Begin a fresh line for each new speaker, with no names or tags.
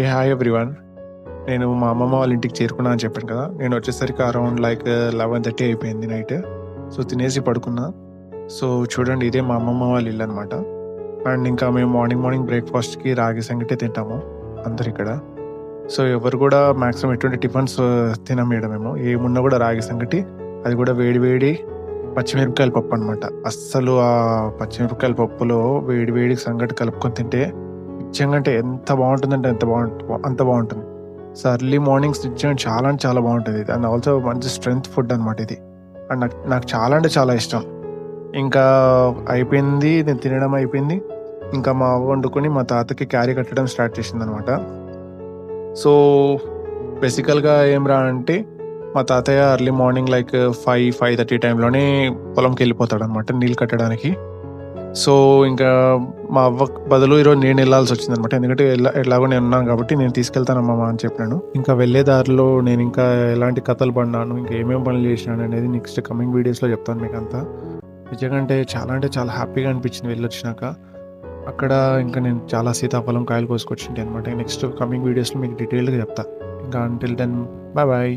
Hi everyone. నేను మా అమ్మమ్మ వాళ్ళ ఇంటికి చేరుకున్నా అని చెప్పాను కదా! నేను వచ్చేసరికి అరౌండ్ 11:30 అయిపోయింది నైట్. సో, తినేసి పడుకున్నా. సో, చూడండి ఇదే మా అమ్మమ్మ వాళ్ళ ఇల్లనమాట. అండ్ ఇంకా మేము మార్నింగ్ బ్రేక్‌ఫాస్ట్‌కి రాగి సంగటే తింటాము అందరిక్కడ. సో, ఎవరు కూడా మాక్సిమం ఎటువంటి టిఫిన్స్ తినము ఈడ మేము. ఏమున్నా కూడా రాగి సంగటి, అది కూడా వేడి వేడి పచ్చిమిరపకాయల పప్పనమాట. అస్సలు ఆ పచ్చిమిరపకాయల పప్పులో వేడి వేడి సంగటి కలుపుకొని తింటే నిజంగా అంటే ఎంత బావుంటుందంటే అంత బావుంటుంది. సో, ఎర్లీ మార్నింగ్స్ నిజంగా చాలా అంటే చాలా బావుంటది. అండ్ ఆల్సో మంచి స్ట్రెంత్ ఫుడ్ అనమాట ఇది. అండ్ నాకు నాకు చాలా అంటే చాలా ఇష్టం. ఇంకా అయిపోయింది. నేను తినడం అయిపోయింది. ఇంకా మా అవ్వ వండుకొని మా తాతకి క్యారీ కట్టడం స్టార్ట్ చేసిందనమాట. సో, బేసికల్‌గా ఏం రా అంటే మా తాతయ్య ఎర్లీ మార్నింగ్ 5:30 టైంలోనే పొలంకెళ్ళిపోతాడనమాట నీళ్ళు కట్టడానికి. సో, ఇంకా మా అవ్వకు బదులు ఈరోజు నేనెళ్ళాల్సొచ్చిందనమాట. ఎందుకంటే ఎలాగో నేనున్నాను గాబట్టి నేను తీసుకెళ్తానమ్మమ్మ అని చెప్పినాను. ఇంకా వెళ్ళే దారిలో నేనింకా ఎలాంటి కథలు పడినాను, ఇంకా ఏమేం పనులు చేసినాననేది నెక్స్ట్ కమింగ్ వీడియోస్‌లో చెప్తాను మీకంతా. నిజంగా అంటే చాలా హ్యాపీగా అనిపించింది వెళ్ళొచ్చినాక. అక్కడ ఇంకా నేను చాలా సీతాఫలం కాయలు కోసుకొచ్చింటి అనమాట. నెక్స్ట్ కమింగ్ వీడియోస్‌లో మీకు డీటెయిల్డ్‌గా చెప్తా. ఇంకా అంటిల్ దెన్ బాయ్ బాయ్.